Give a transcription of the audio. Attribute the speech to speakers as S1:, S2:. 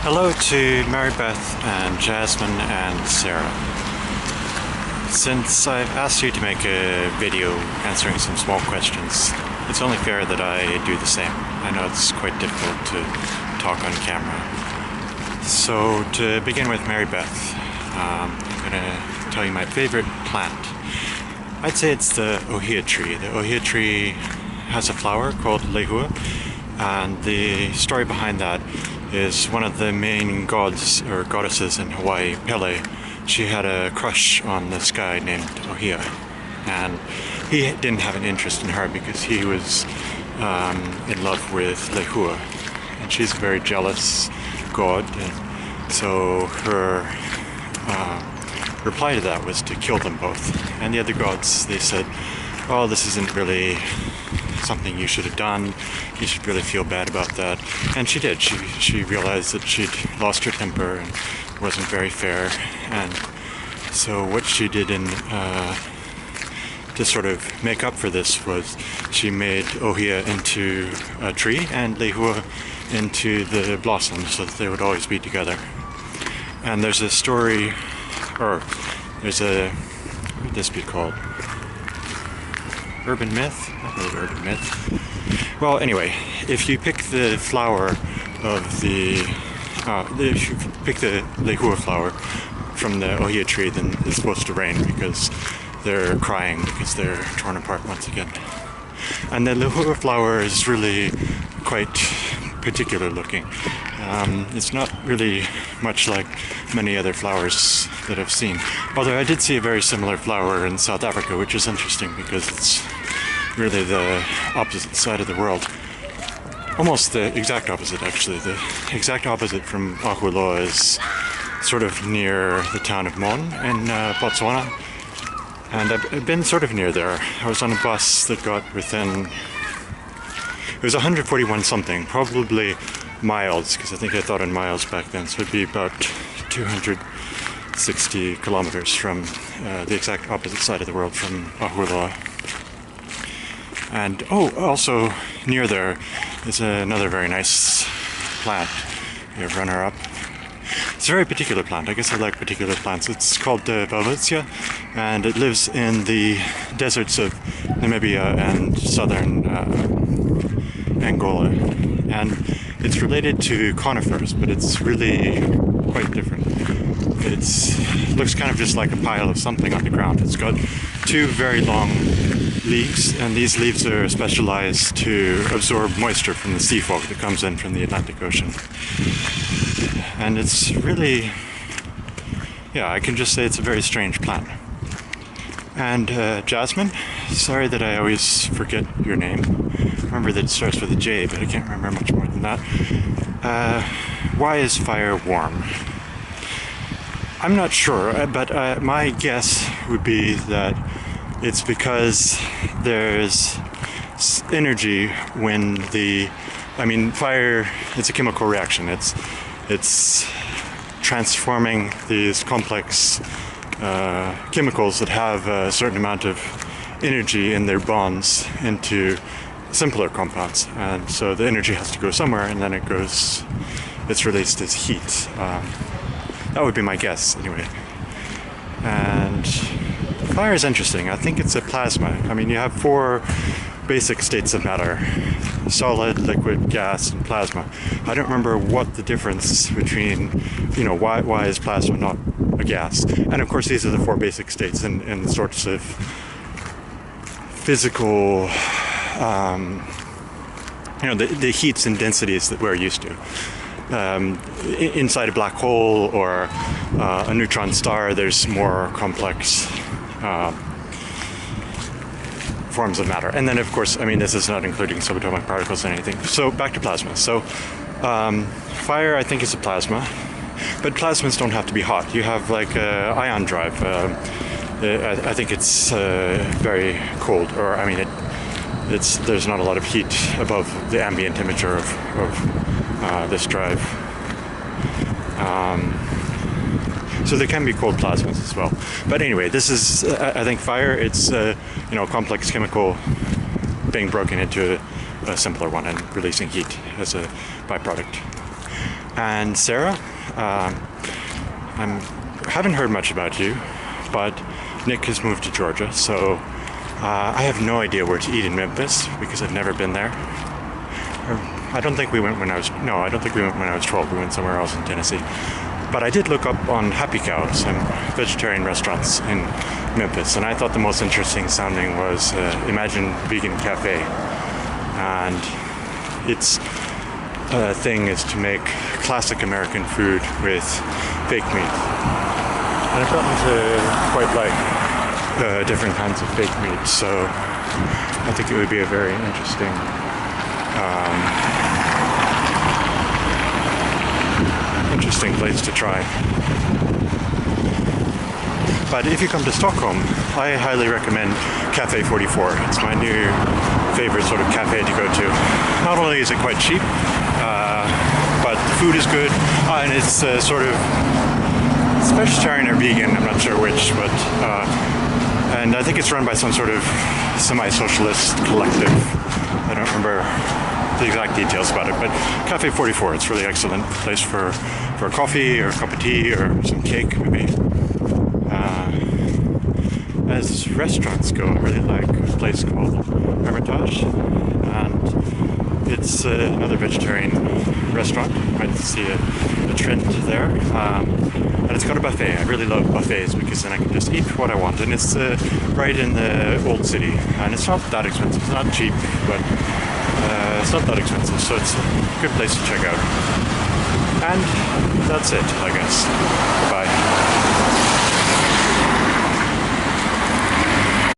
S1: Hello to Mary Beth and Jasmine and Sarah. Since I've asked you to make a video answering some small questions, it's only fair that I do the same. I know it's quite difficult to talk on camera. So to begin with Mary Beth, I'm going to tell you my favorite plant. I'd say it's the ohia tree. The ohia tree has a flower called lehua, and the story behind that is one of the main gods or goddesses in Hawaii, Pele. She had a crush on this guy named Ohia, and he didn't have an interest in her because he was in love with Lehua, and she's a very jealous god, and so her reply to that was to kill them both. And the other gods, they said, oh, this isn't really something you should have done, you should really feel bad about that. And she did. She realized that she'd lost her temper and wasn't very fair, and so what she did to sort of make up for this was she made Ohia into a tree and Lehua into the blossoms so that they would always be together. And there's a story, or there's a, what would this be called? Urban myth? Not really urban myth. Well, anyway, if you pick the flower of if you pick the lehua flower from the ohia tree, then it's supposed to rain because they're crying because they're torn apart once again. And the lehua flower is really quite particular looking. It's not really much like many other flowers that I've seen. Although I did see a very similar flower in South Africa, which is interesting because it's really the opposite side of the world. Almost the exact opposite, actually. The exact opposite from Ahuloa is sort of near the town of Mon in Botswana. And I've been sort of near there. I was on a bus that got within, it was 141 something, probably miles, because I think I thought in miles back then, so it'd be about 260 kilometers from the exact opposite side of the world from Ahuloa. And also near there is another very nice plant, the runner-up. It's a very particular plant. I guess I like particular plants. It's called Welwitschia, and it lives in the deserts of Namibia and southern Angola. And it's related to conifers, but it's really quite different. It looks kind of just like a pile of something on the ground. It's got two very long leaves, and these leaves are specialized to absorb moisture from the sea fog that comes in from the Atlantic Ocean. And it's really, yeah, I can just say it's a very strange plant. And Jasmine, sorry that I always forget your name. I remember that it starts with a J, but I can't remember much more than that. Why is fire warm? I'm not sure, but my guess would be that it's because there's energy when fire, it's a chemical reaction. It's transforming these complex chemicals that have a certain amount of energy in their bonds into simpler compounds. And so the energy has to go somewhere, and then it's released as heat. That would be my guess, anyway. And fire is interesting. I think it's a plasma. I mean, you have four basic states of matter: solid, liquid, gas, and plasma. I don't remember what the difference between, why is plasma not a gas? And of course, these are the four basic states in the sorts of physical, the heats and densities that we're used to. Inside a black hole or a neutron star, there's more complex forms of matter. And then, of course, this is not including subatomic particles and anything. So back to plasma. So fire, I think, is a plasma, but plasmas don't have to be hot. You have like ion drive. I think it's very cold, or there's not a lot of heat above the ambient temperature of this drive. So there can be cold plasmas as well. But anyway, this is, I think, fire. It's a complex chemical being broken into a simpler one and releasing heat as a byproduct. And Sarah, haven't heard much about you, but Nick has moved to Georgia, so I have no idea where to eat in Memphis because I've never been there. I don't think we went when I was 12. We went somewhere else in Tennessee. But I did look up on Happy Cow, some vegetarian restaurants in Memphis, and I thought the most interesting sounding was Imagine Vegan Cafe. And its thing is to make classic American food with fake meat. And I've gotten to quite like different kinds of fake meat, so I think it would be a very interesting place to try. But if you come to Stockholm, I highly recommend Cafe 44. It's my new favorite sort of cafe to go to. Not only is it quite cheap, but the food is good, and it's sort of it's vegetarian or vegan, I'm not sure which, but and I think it's run by some sort of semi-socialist collective. I don't remember the exact details about it, but Cafe 44, it's really excellent place for a coffee or a cup of tea or some cake maybe. As restaurants go, I really like a place called Hermitage, and it's another vegetarian restaurant. You might see a trend there. And it's got a buffet. I really love buffets because then I can just eat what I want, and it's right in the old city, and it's not that expensive. It's not cheap, but it's not that expensive, so it's a good place to check out. And that's it, I guess. Bye.